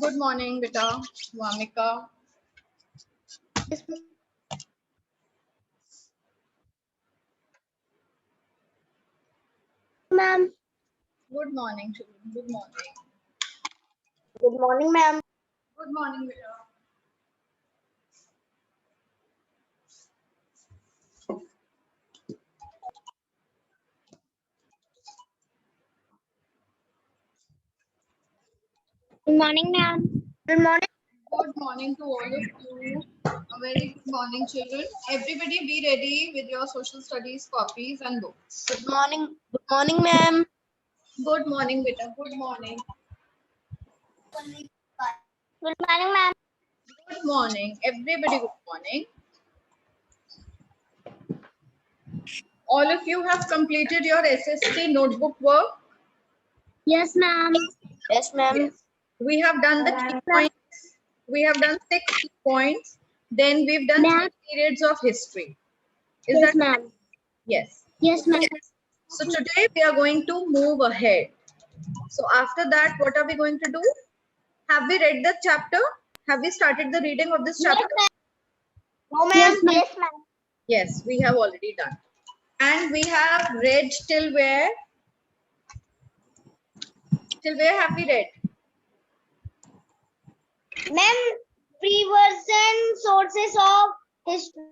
Good morning, beta. Vamika. Yes, ma'am. Good morning, children. Good morning. Good morning, ma'am. Good morning, beta. Good morning, ma'am. Good morning. Good morning to all of you. A very good morning, children. Everybody be ready with your social studies copies and books. Good morning. Good morning, ma'am. Good morning, beta. Good morning. Good morning, ma'am. Good morning. Everybody, good morning. All of you have completed your SST notebook work? Yes, ma'am. Yes, ma'am. Yes. We have done the key points. We have done 6 key points. Then we've done 3 Ma'am. periods of history. Is Yes, that ma'am. yes? Yes, ma'am. So today we are going to move ahead. So after that, what are we going to do? Have we read the chapter? Have we started the reading of this chapter? No, ma'am. Yes, ma'am. Yes, ma'am. Yes, we have already done. And we have read till where? Till where have we read? Ma'am, pre-version sources of history.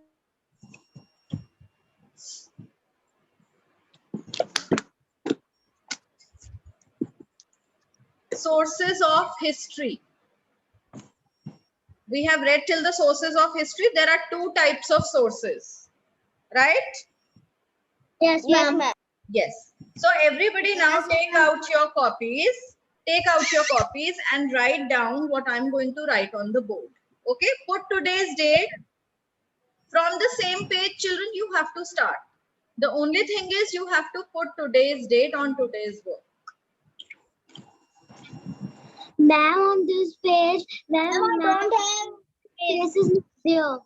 Sources of history. We have read till the sources of history. There are 2 types of sources, right? Yes, ma'am. Yes. So everybody now take out your copies. Take out your copies and write down what I'm going to write on the board. Okay. Put today's date. From the same page, children, you have to start. The only thing is you have to put today's date on today's work. Ma'am, on this page, ma'am, I don't have space is not there.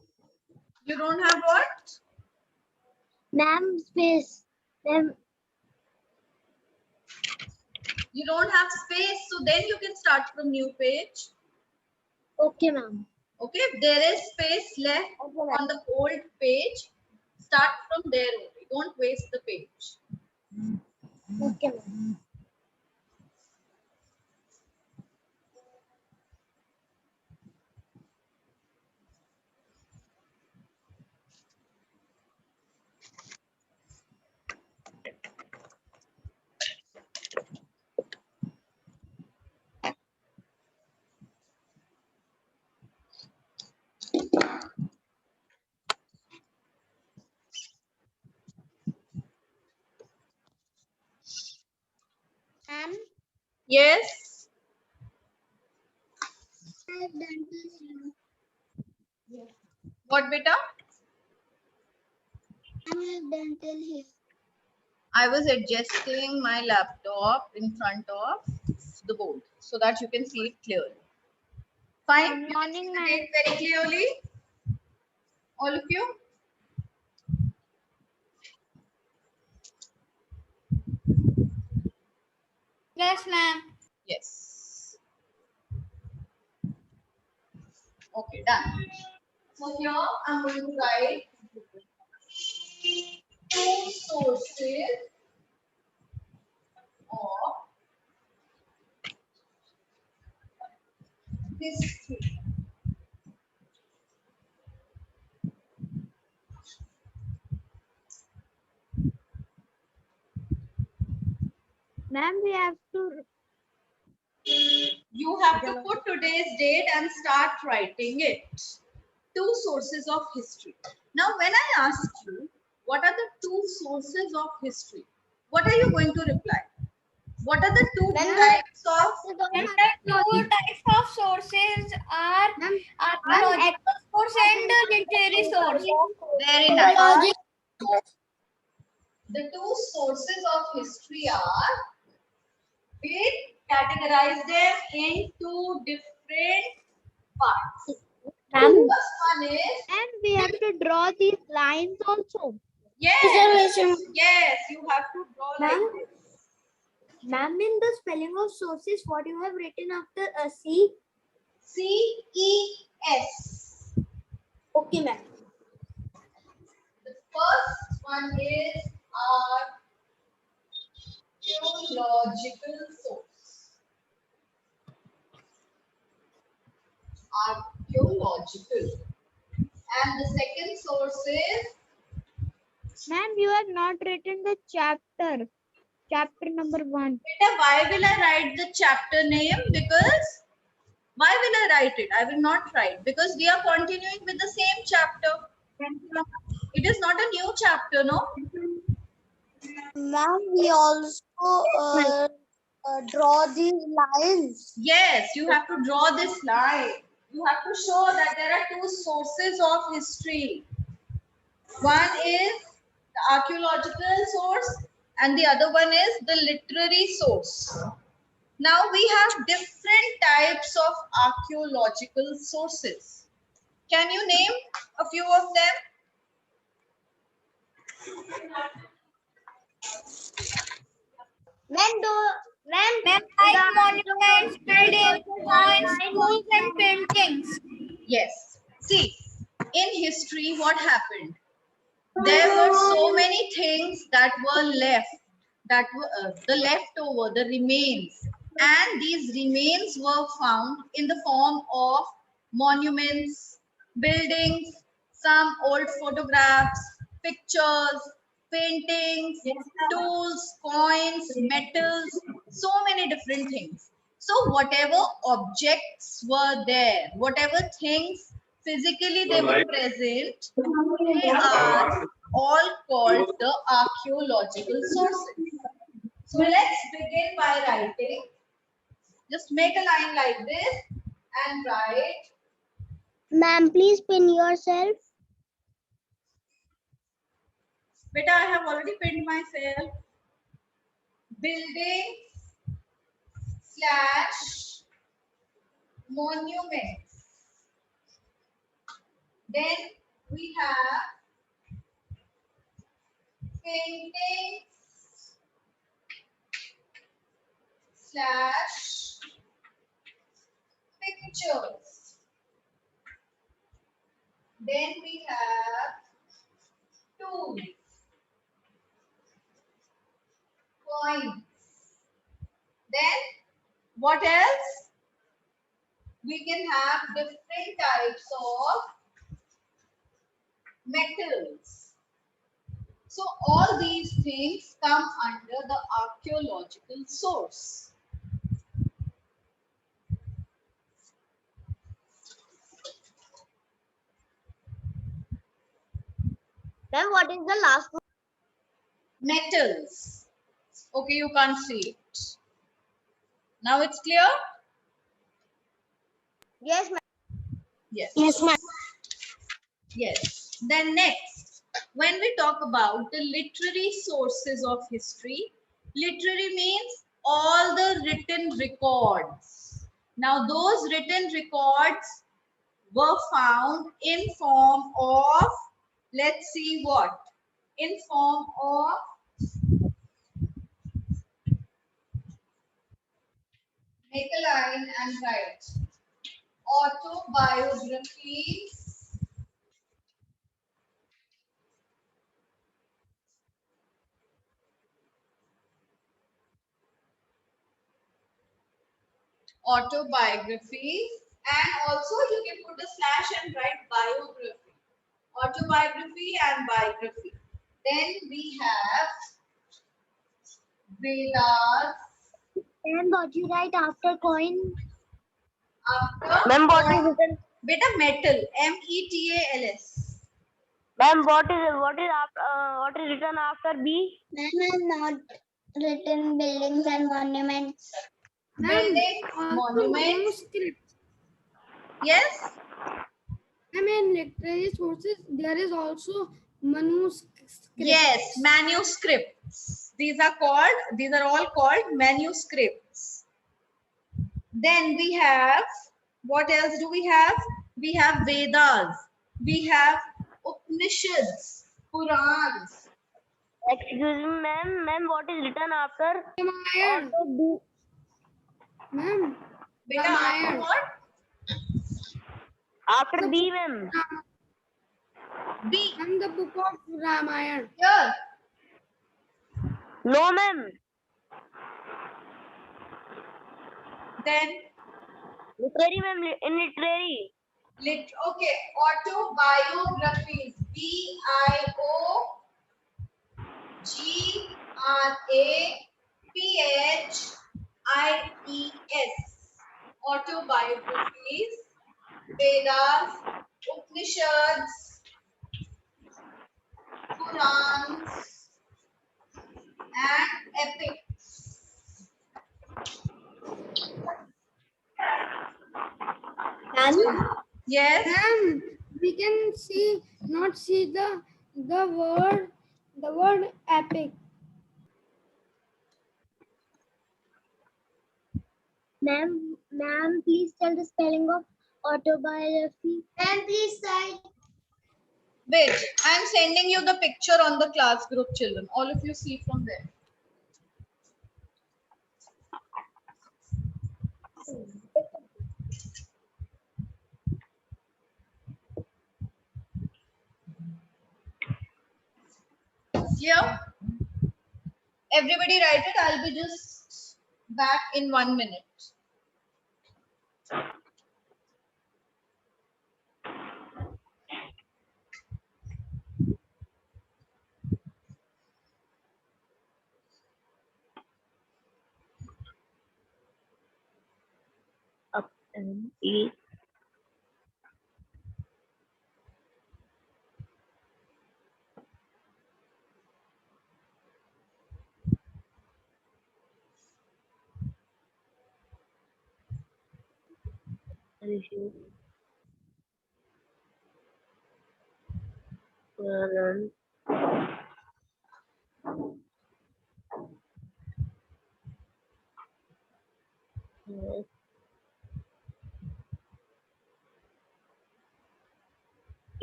You don't have what? Ma'am, space. Ma'am, You don't have space. So then you can start from new page. okay, ma'am. Okay. If there is space left on the old page, start from there only. Don't waste the page. Okay, ma'am. Ma'am, Yes. I have done this. What, beta? I have done till here. I was adjusting my laptop in front of the board so that you can see it clearly. Fine. Good You can see morning, the ma'am. date very clearly. All of you. Yes, ma'am. Yes. Okay, done. So here I'm going to write 2 sources of history. Ma'am, we have to. You have to put today's date and start writing it. 2 sources of history. Now, when I ask you, what are the 2 sources of history? What are you going to reply? What are the 2 types of? And the 2 types of sources are archaeological source and literary source. Very nice. The 2 sources of history are, we categorize them into different parts. Ma'am, First one is, and we have to draw these lines also. yes, yes, you have to draw like this. Ma'am, in the spelling of sources, what you have written after a C? CES. Okay, ma'am. The first one is archaeological source. Archaeological. And the second source is. Ma'am, you have not written the chapter. Chapter number 1. Beta, why will I write the chapter name? Because why will I write it? I will not write because we are continuing with the same chapter. It is not a new chapter, no? Ma'am, we also draw these lines. Yes, you have to draw this line. You have to show that there are two sources of history. One is the archaeological source and the other one is the literary source. Now we have different types of archaeological sources. Can you name a few of them? Ma'am, like monuments, buildings, coins, schools, and paintings. Yes. See, in history, what happened? There were so many things that were left, that were the leftover, the remains. And these remains were found in the form of monuments, buildings, some old photographs, pictures, paintings, tools, coins, metals, so many different things. So whatever objects were there, whatever things physically they were present, they are all called the archaeological sources. So let's begin by writing. Just make a line like this and write. Ma'am, please pin yourself. Beta, I have already pinned myself. Buildings slash monuments. Then we have paintings slash pictures. Then we have tools, coins. Then what else? We can have different types of metals. So all these things come under the archaeological source. Then what is the last one? Metals. Okay, you can't see it. Now it's clear? Yes, ma'am. Yes. Yes, ma'am. Yes. Then next, when we talk about the literary sources of history, literary means all the written records. Now those written records were found in form of, let's see what, in form of make a line and write autobiographies, autobiographies, and also you can put a slash and write biography, autobiography and biography. Then we have Vedas. And what you write after coin? After Ma'am, what is written? beta metal, metals. Ma'am, what is written after B? Ma'am, has not written buildings and monuments. Buildings, monuments. Yes. I mean, literary sources, there is also manuscripts. Yes, manuscripts. These are all called manuscripts. Then we have, what else do we have? We have Vedas. We have Upanishads, Purans. Excuse me, ma'am. Ma'am, what is written after? Ramayana. Ma'am, Beta, Ramayana. after what? After B, ma'am. B. And the book of Ramayana. Here. No, ma'am. Then Literary, ma'am. In literary. okay. Autobiographies. Biographies. Autobiographies. Vedas, Upanishads, Purans, and epics. Yes. And we can not see the word epic. Ma'am, please tell the spelling of autobiography. Ma'am, please cite. Wait, I am sending you the picture on the class group, children. All of you see from there. Here, everybody write it. I'll be just back in 1 minute. Up and E.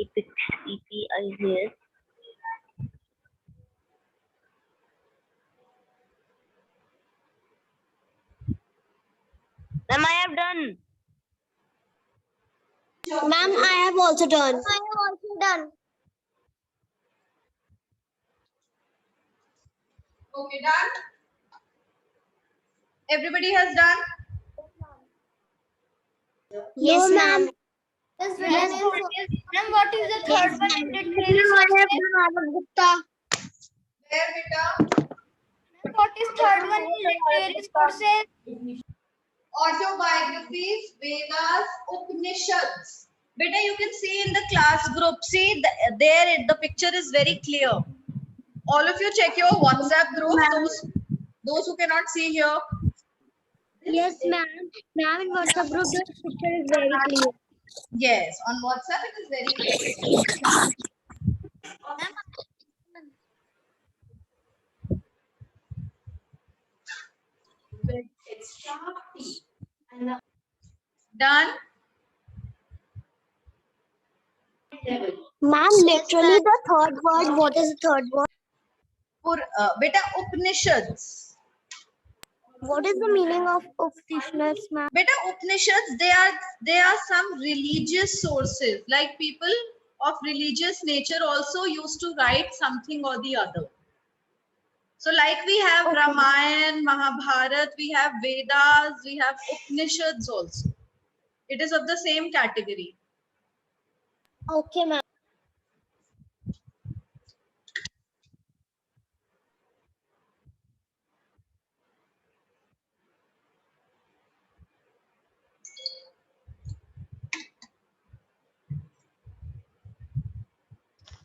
EPICS. Ma'am, I have done. Ma'am, I have also done. I have also done. Okay, done? Everybody has done? Yes, ma'am. Yes, Ma'am, what is the third one? Where, beta? What is third one in literary sources? Autobiographies, Vedas, Upanishads. Beta, you can see in the class group. See, there the picture is very clear. All of you check your WhatsApp group. Those who cannot see here. Yes, ma'am. Ma'am, in WhatsApp group, the picture is very clear. Yes, on WhatsApp it is very clear. Done? Ma'am, literally the third word. What is the third word? Beta, Upanishads. What is the meaning of Upanishads, ma'am? Beta, Upanishads, they are some religious sources. Like people of religious nature also used to write something or the other. So like we have Okay. Ramayana, Mahabharata, we have Vedas, we have Upanishads also. It is of the same category. Okay, ma'am.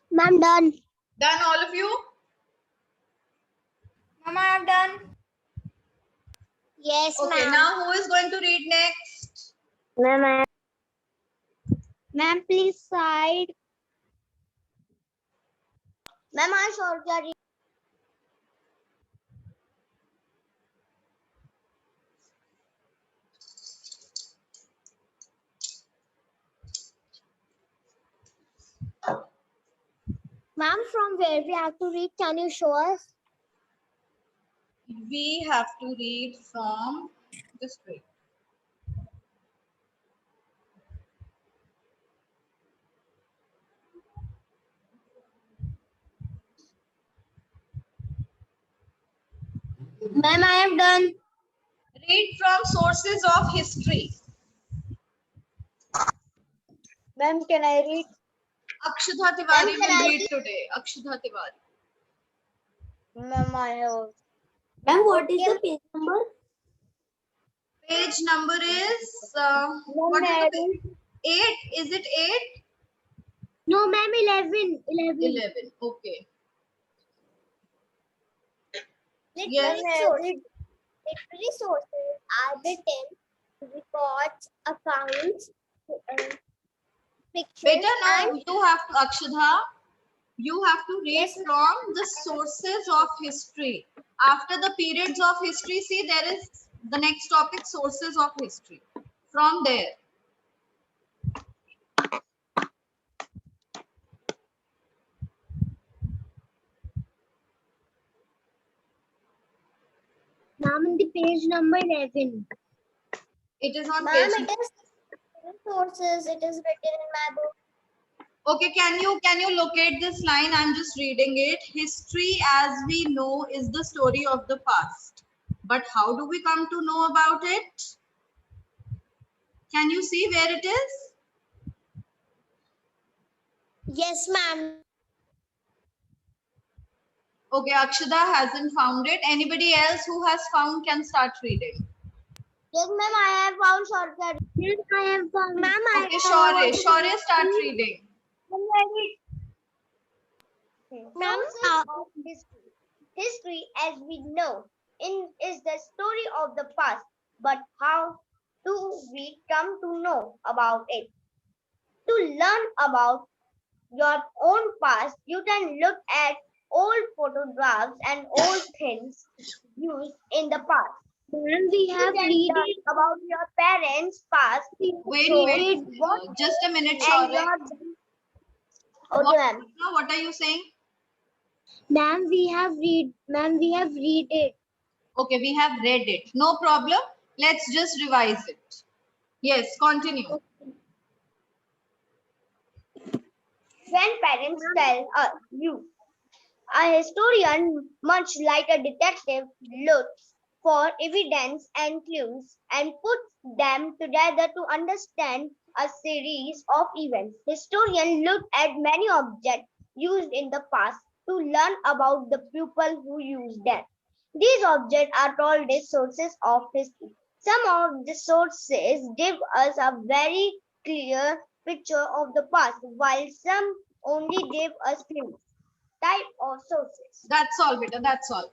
Ma'am, done. Done, all of you? Mama, I have done. Yes, Okay, ma'am. now who is going to read next? Ma'am, Ma'am, please side. Ma'am, I shall read. Ma'am, from where we have to read? Can you show us? We have to read from this way. Ma'am, I have done. Read from sources of history. Ma'am, can I read? Akshudha Tiwari Ma'am, can will I read read? today. Akshudha Tiwari. Ma'am, I have. Ma'am, what is the page number? Page number is Ma'am, what is may the I page? read? 8? Is it 8? No, ma'am, 11. 11. Okay. Literary Yes. Literary sources are written reports, accounts, pictures, Beta, now and you have to, Akshudha, you have to read Yes, from the sources of history. After the periods of history, see there is the next topic, sources of history. From there. Ma'am, in the page number 11. It is on ma'am, page. it is sources. It is written in my book. Okay, can you locate this line? I'm just reading it. History, as we know, is the story of the past. But how do we come to know about it? Can you see where it is? Yes, ma'am. Okay, Akshada hasn't found it. Anybody else who has found can start reading. Yes, ma'am. I have found shortcut. Yes, I have found. Ma'am, Okay, Shaurya, start reading. Ma'am, of history. History, as we know, is the story of the past. But how do we come to know about it? To learn about your own past, you can look at old photographs and old things used in the past. Ma'am, we You have can read learn it. about your parents' past. Wait. What Just a minute, and Shaurya. your okay, ma'am. What are you saying? Ma'am, we have read. Ma'am, we have read it. Okay, we have read it. No problem. Let's just revise it. Yes, continue. When parents tell you, a historian, much like a detective, looks for evidence and clues and puts them together to understand a series of events. Historians look at many objects used in the past to learn about the people who used them. These objects are called the sources of history. Some of the sources give us a very clear picture of the past, while some only give us clues. Type of sources. That's all, beta. That's all.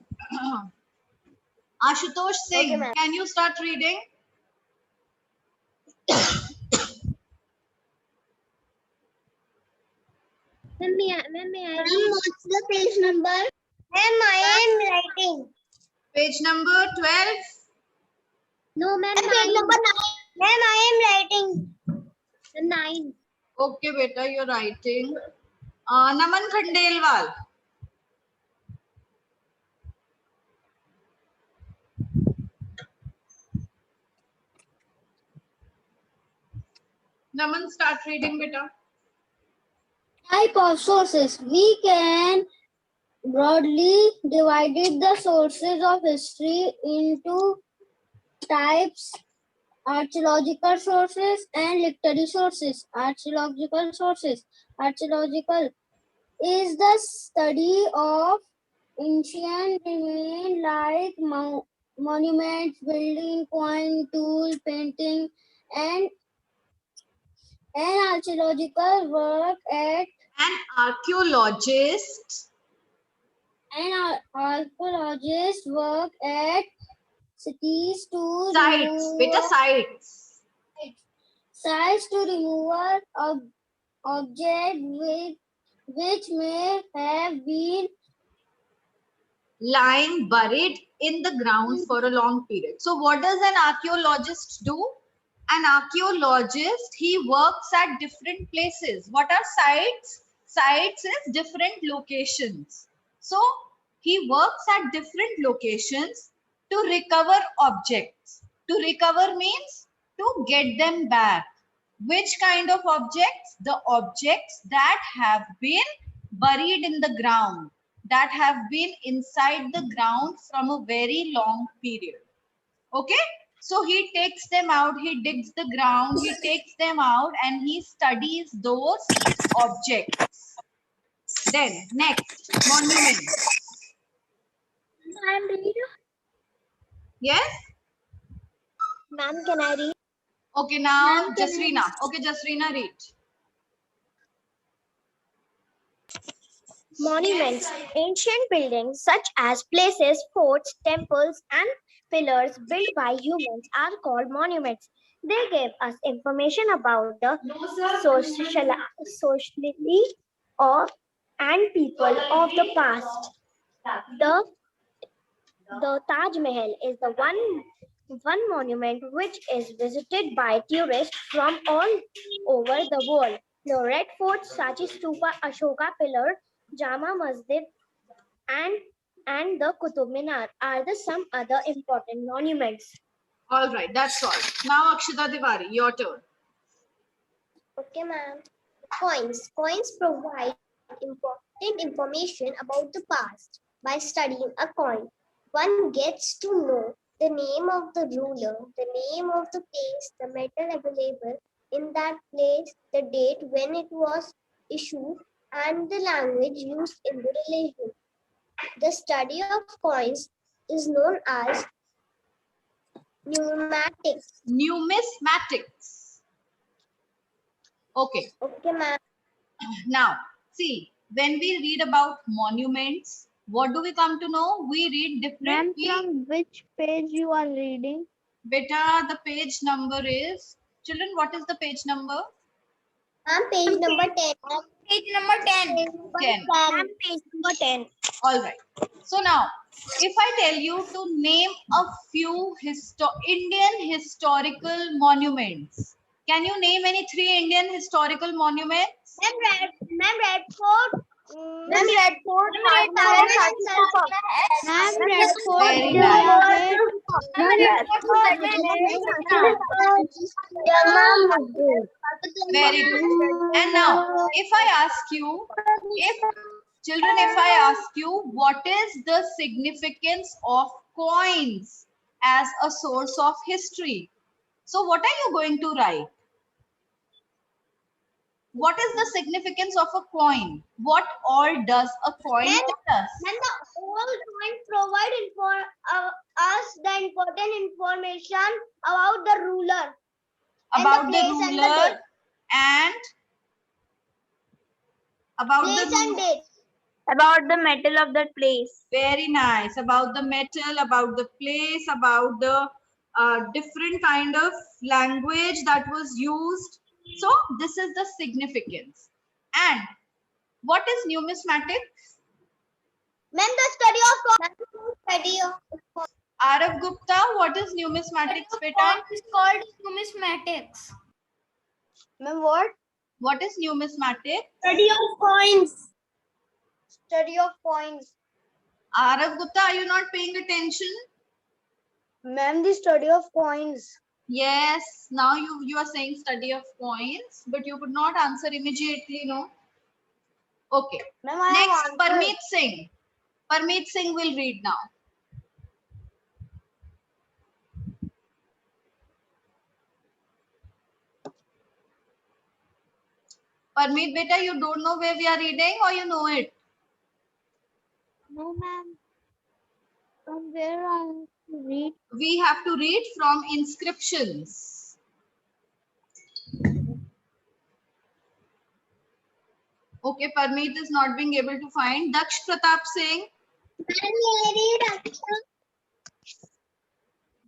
Ashutosh Singh, Okay, ma'am. can you start reading? Ma'am, may I read? What's the page number? Ma'am, I am writing. Page number 12. No, ma'am, Page 9. number 9. Ma'am, I am writing. 9. Okay, beta, you're writing. Naman Khandelwal. Naman, start reading, beta. Type of sources. We can broadly divide the sources of history into types: archaeological sources and literary sources. Archaeological sources. Archaeological is the study of ancient remains like monuments, building, coin, tool, painting, and archaeological work at An archaeologist. Archaeologists work at cities to Sites. Beta, sites. sites to remove objects which may have been Lying buried in the ground for a long period. So what does an archaeologist do? An archaeologist, he works at different places. What are sites? Sites is different locations. So he works at different locations to recover objects. To recover means to get them back. Which kind of objects? The objects that have been buried in the ground. that have been inside the ground from a very long period. Okay, so he takes them out, he digs the ground, he takes them out and he studies those objects. Then next, monuments. I'm reading. Yes? Ma'am, can I read? Okay, now Ma'am, can I Jasrina. Okay, Jasrina, read. Monuments. Ancient buildings such as places, forts, temples, and pillars built by humans are called monuments. They give us information about the socially of and people of the past. The Taj Mahal is the one monument which is visited by tourists from all over the world. The Red Fort, Sachi Stupa, Ashoka Pillar, Jama Masjid, and the Qutub Minar are the some other important monuments. All right, that's all. Now Akshita Tiwari, your turn. Okay, ma'am. Coins. Coins provide important information about the past. By studying a coin, one gets to know the name of the ruler, the name of the place, the metal available in that place, the date when it was issued, and the language used in the religion. The study of coins is known as numismatics. Numismatics. Okay, Okay, ma'am. now see, when we read about monuments, what do we come to know? We read Ma'am, different. from which page you are reading? Beta, the page number is, children, what is the page number? Ma'am, page number 10. Page number 10. 10. Ma'am, page number 10. All right. So now, if I tell you to name a few Indian historical monuments, can you name any 3 Indian historical monuments? Ma'am, Red Fort. Ma'am, Red Fort. Ma'am, Red Fort. Very nice. Very good. And now, if I ask you, if I ask you, what is the significance of coins as a source of history? So what are you going to write? What is the significance of a coin? What all does a coin tell us? And the old coin provide us the important information about the ruler. About the place and the ruler date. and about Place the and date. About the metal of that place. very nice, about the metal, about the place, about the different kind of language that was used. So this is the significance. And what is numismatics? Ma'am, the study of Arav Gupta, what is numismatics, beta? Is called numismatics. Ma'am, what? What is numismatics? Study of coins. Study of coins. Arav Gupta, are you not paying attention? Ma'am, the study of coins. Yes, now you are saying study of coins, but you could not answer immediately, no? Okay. Ma'am, Next, Parmeet Singh. Parmeet Singh will read now. Parmeet, beta, you don't know where we are reading or you know it? No, ma'am. From where I read? We have to read from inscriptions. Okay, Parmeet is not being able to find. Daksh Pratap Singh.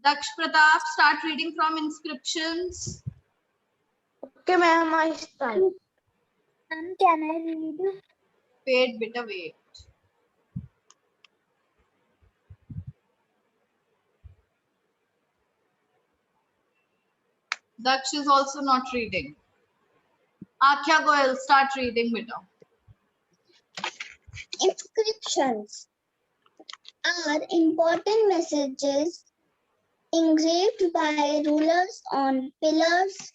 Daksh Pratap, start reading from inscriptions. Okay, ma'am, I start. Ma'am, can I read? Wait, beta, wait. Daksh is also not reading. Akhya Goel, start reading, beta. Inscriptions are important messages engraved by rulers on pillars,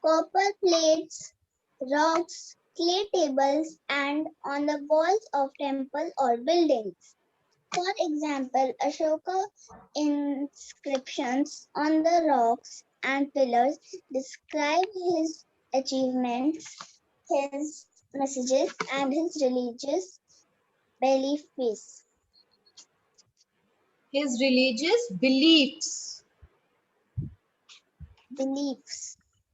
copper plates, rocks, clay tables, and on the walls of temple or buildings. For example, Ashoka inscriptions on the rocks and pillars describe his achievements, his messages, and his religious beliefs. His religious beliefs.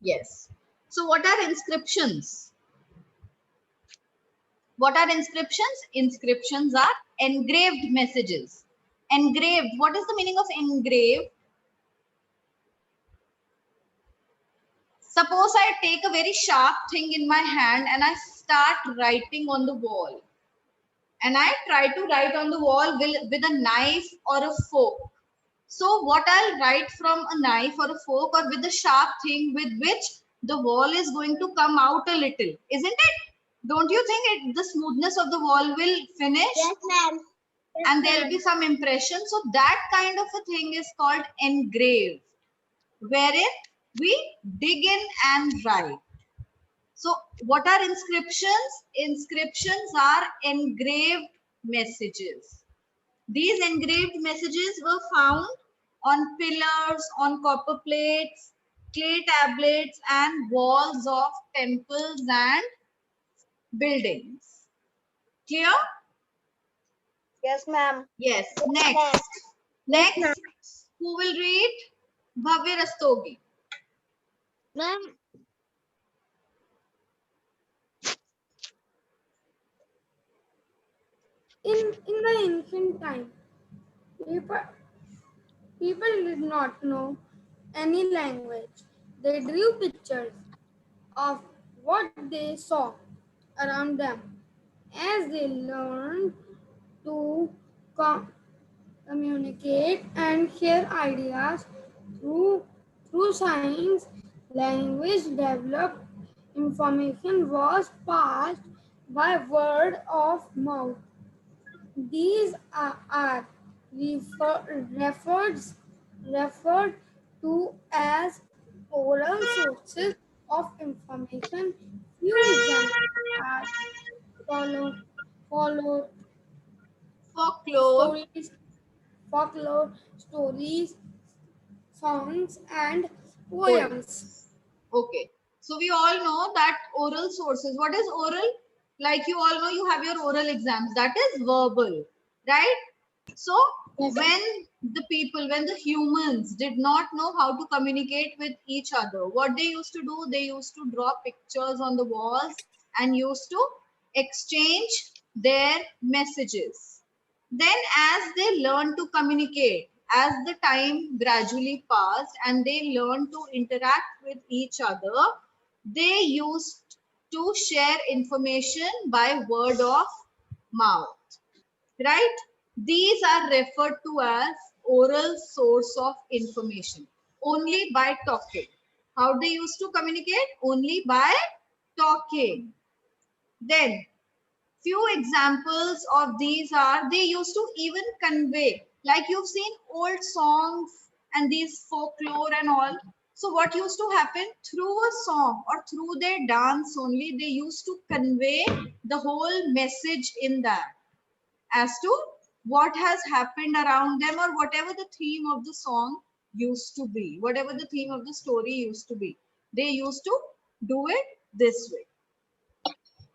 Yes. So what are inscriptions? What are inscriptions? Inscriptions are engraved messages. Engraved. What is the meaning of engraved? Suppose I take a very sharp thing in my hand and I start writing on the wall. And I try to write on the wall with a knife or a fork. So what I'll write from a knife or a fork or with a sharp thing with which the wall is going to come out a little, isn't it? Don't you think the smoothness of the wall will finish? Yes, ma'am. And there'll be some impression. So that kind of a thing is called engrave, wherein we dig in and write. So what are inscriptions? Inscriptions are engraved messages. These engraved messages were found on pillars, on copper plates, clay tablets, and walls of temples and buildings. Clear? Yes, ma'am. Yes. Next. Who will read? Bhavya Rastogi. Ma'am, In the ancient time, people, people did not know any language. They drew pictures of what they saw around them. As they learned to communicate and share ideas through science, language developed, information was passed by word of mouth. These are referred to as oral sources of information. Few examples are follow, follow Folklore. folklore, stories, songs, and poems. Poems. Okay. So we all know that oral sources. What is oral? Like you all know, you have your oral exams. That is verbal, right? So when the humans did not know how to communicate with each other, what they used to do, they used to draw pictures on the walls and used to exchange their messages. Then as they learned to communicate, as the time gradually passed and they learned to interact with each other, they used to share information by word of mouth, right? These are referred to as oral source of information, only by talking. How they used to communicate? Only by talking. Then few examples of these are, they used to even convey, like you've seen old songs and these folklore and all. So what used to happen, through a song or through their dance only, they used to convey the whole message in that, as to what has happened around them, or whatever the theme of the song used to be, whatever the theme of the story used to be. They used to do it this way.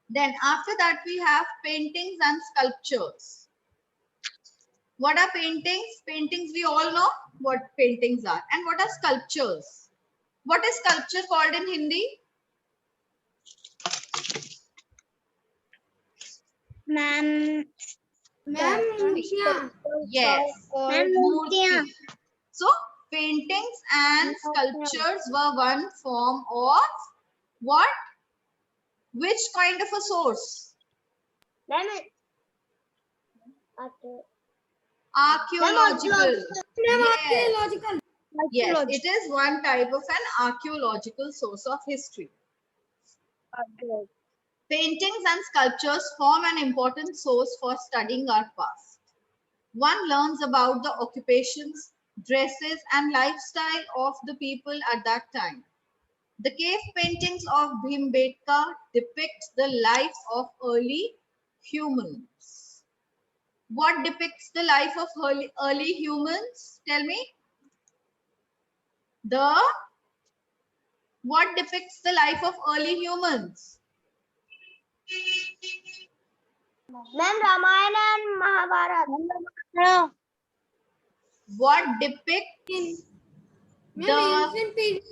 Then after that, we have paintings and sculptures. What are paintings? Paintings, we all know what paintings are. And what are sculptures? What is sculpture called in Hindi? Ma'am, Ma'am, Murtiya. Yes. Ma'am, Murti. So paintings and sculptures were one form of what? Which kind of a source? Ma'am, Archaeological. Ma'am, Yes. archaeological. Yes, it is one type of an archaeological source of history. Paintings and sculptures form an important source for studying our past. One learns about the occupations, dresses, and lifestyle of the people at that time. The cave paintings of Bhimbetka depict the life of early humans. What depicts the life of early humans? Tell me. What depicts the life of early humans? Ma'am, Ramayana and Mahabharata. What depicts Ma'am, the ancient period.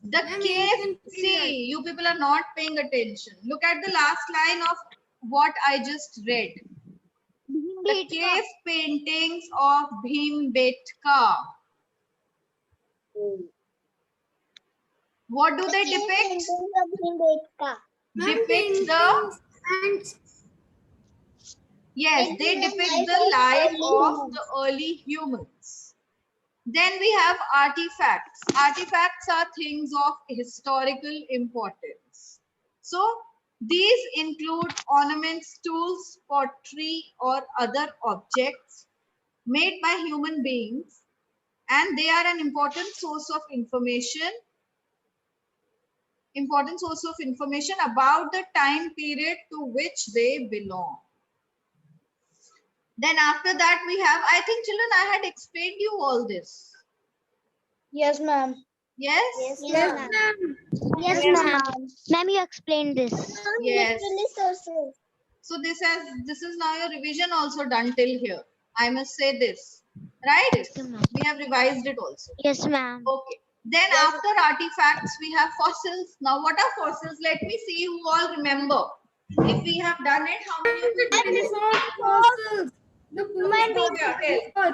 Ma'am, cave? ancient period. See, you people are not paying attention. Look at the last line of what I just read. The cave paintings of Bhimbetka. What do they depict? Ma'am, Depict the paintings and yes, they depict the life of the early humans. Then we have artifacts. Artifacts are things of historical importance. So these include ornaments, tools, pottery, or other objects made by human beings, and they are an important source of information about the time period to which they belong. Then after that we have, I think children, I had explained you all this. Yes, ma'am. Yes? Yes, yes, ma'am. ma'am. Yes, ma'am. Ma'am, you explained this. Yes. Sources. So this is now your revision also done till here. I must say this. Right? Yes, ma'am. We have revised it also. Yes, ma'am. Okay. Then after artifacts, we have fossils. Now what are fossils? Let me see who all remember. If we have done it, how many of you remember? Fossils. The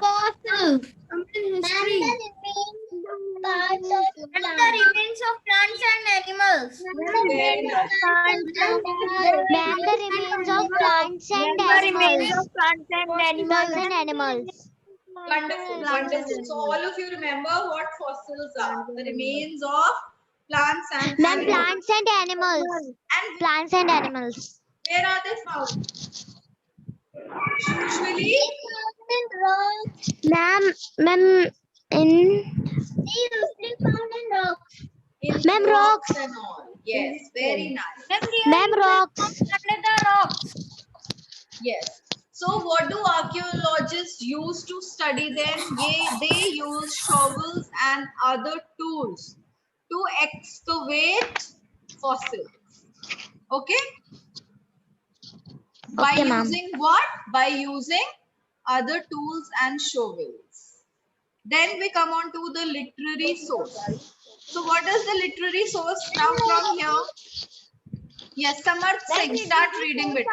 Fossils. history. Parts of remains of plants and animals. Very nice. Ma'am, the remains of plants and animals. Plants and animals. Wonderful, wonderful. So all of you remember what fossils are. The remains of plants and Ma'am, animals. plants and animals. And Plants and animals. where are they found? Usually Ma'am, in in Ma'am, rocks. and all. Yes, very nice. Ma'am, rocks. Yes. So what do archaeologists use to study them? They use shovels and other tools to excavate fossils. Okay? By Okay, ma'am. using what? By using other tools and shovels. Then we come on to the literary source. So what is the literary source now from here? Yes, Samarth Singh, start reading it.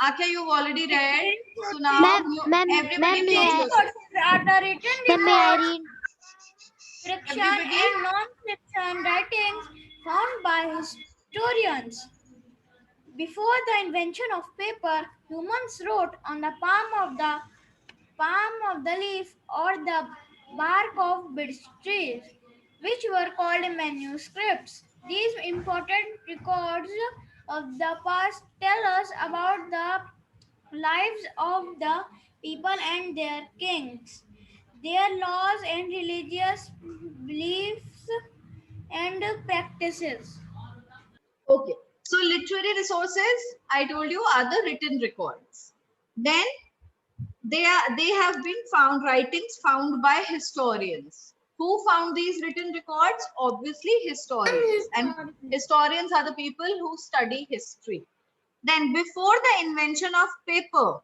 Akhya, you've already read. So now everybody may please I- listen. Are the written Ma'am, may I read? fiction Everybody? and non-fiction writings found by historians. Before the invention of paper, humans wrote on the palm of the leaf or the bark of beech trees, which were called manuscripts. These important records of the past tell us about the lives of the people and their kings, their laws and religious beliefs and practices. Okay. So literary resources, I told you, are the written records. Then they have been found, writings found by historians. Who found these written records? Obviously historians. And historians are the people who study history. Then before the invention of paper,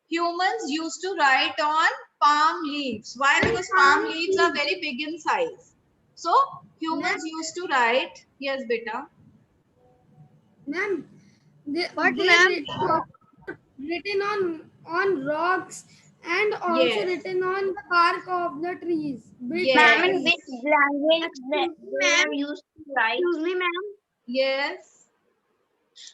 humans used to write on palm leaves. Why? Because palm leaves are very big in size. So humans used to write, yes beta. Ma'am, they ma'am? written on rocks and also Yes. written on the bark of the trees. Yes. Ma'am, in which language they used to write? Excuse me, ma'am. Yes.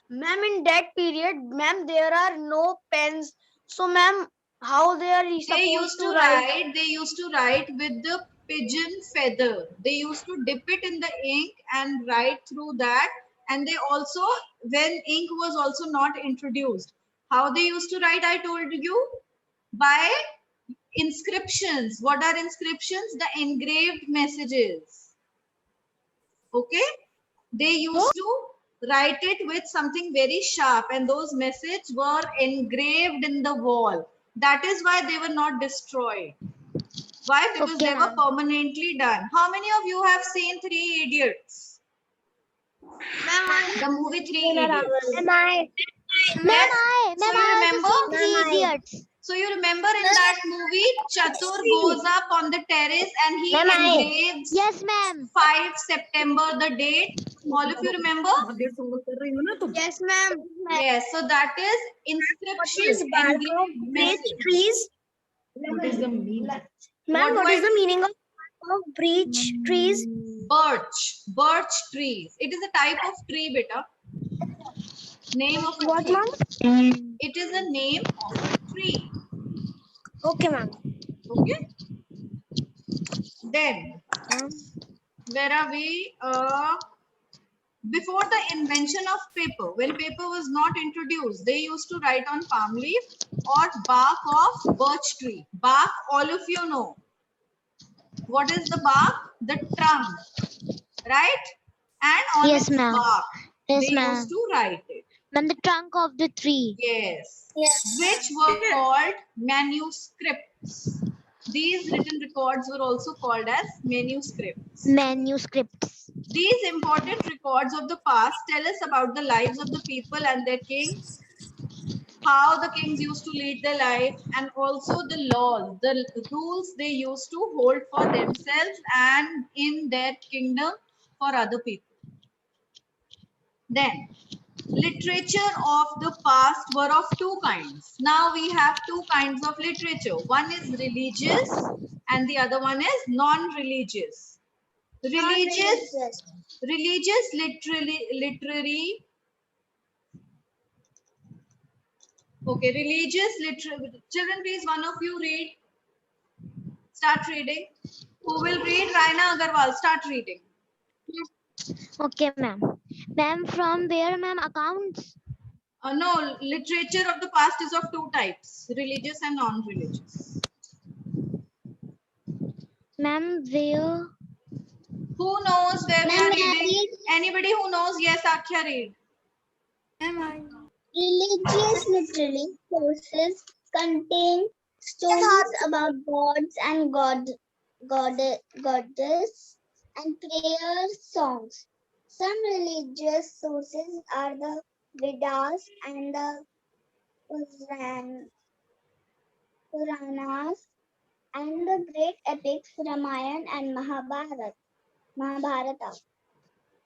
Ma'am, in that period, ma'am, there are no pens. So, ma'am, how they are They supposed used to write with the pigeon feather. They used to dip it in the ink and write through that. And they also, when ink was also not introduced, how they used to write, I told you, by inscriptions. What are inscriptions? The engraved messages. Okay, they used to write it with something very sharp, and those messages were engraved in the wall. That is why they were not destroyed. Why? Because Okay, they were ma'am. permanently done. How many of you have seen Three Idiots? The movie Three Idiots. Yes. So you remember? Three Idiots. So you remember in that movie, Chatur goes up on the terrace and he engraves Yes, ma'am. 5 September, the date. All of you remember? Yes, ma'am. Yes. So that is inscription. Engraved message. trees? What is the meaning? Ma'am, what is the meaning? meaning of breech trees? Birch trees. It is a type of tree, beta. Name of a What, tree. ma'am? It is a name of a tree. Okay, ma'am. Okay. Then, where are we? Before the invention of paper, when paper was not introduced, they used to write on palm leaf or bark of birch tree. Bark, all of you know. What is the bark? The trunk, right? And on Yes, its ma'am. bark, Yes, they ma'am. used to write it. Ma'am, the trunk of the tree. Yes. Which were called manuscripts. These written records were also called as manuscripts. Manuscripts. These important records of the past tell us about the lives of the people and their kings, how the kings used to lead their life, and also the laws, the rules they used to hold for themselves and in their kingdom for other people. Then, literature of the past were of two kinds. Now we have two kinds of literature. One is religious and the other one is non-religious. Religious literary. Okay, children, please, one of you read. Start reading. Who will read? Raina Agarwal, start reading. Okay, ma'am. Ma'am, from where, ma'am? Accounts? No, literature of the past is of two types, religious and non-religious. Ma'am, where? Who knows where we are Ma'am, may I reading? read? Anybody who knows? Yes, Akhya, read. Religious literary sources contain stories about gods and goddess and prayer songs. Some religious sources are the Vedas and the Puranas and the great epics Ramayana and Mahabharata.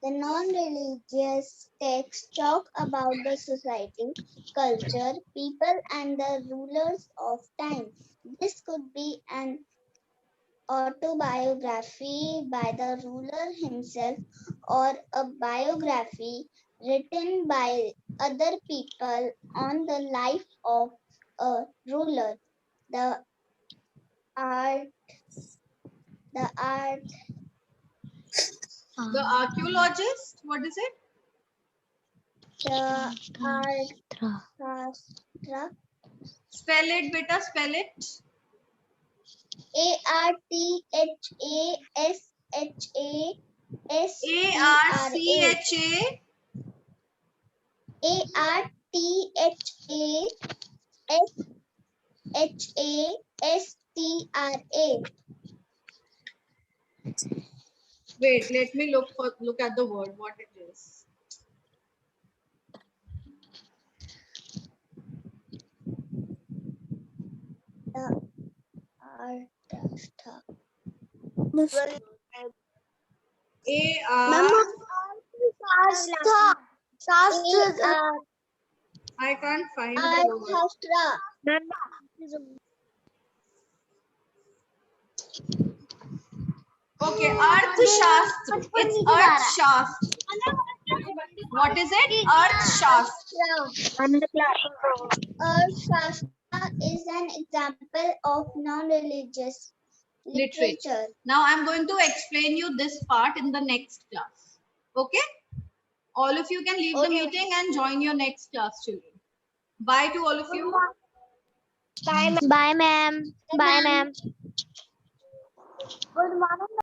The non-religious texts talk about the society, culture, people, and the rulers of time. This could be an autobiography by the ruler himself or a biography written by other people on the life of a ruler. The art, the art, The archaeologist, what is it? the Arthashastra, Spell it, beta, spell it. ARTHASHASTRA. ARTHASHASTRA. Wait, let me look at the word, what it is. I can't find the word. Arthashastra. Okay, Arthashastra. It's Arthashastra. What is it? Arthashastra. Arthashastra is an example of non-religious literature. Now I'm going to explain you this part in the next class. Okay? All of you can leave the meeting and join your next class, children. Bye to all of you. Bye, ma'am. Bye, ma'am. Good morning.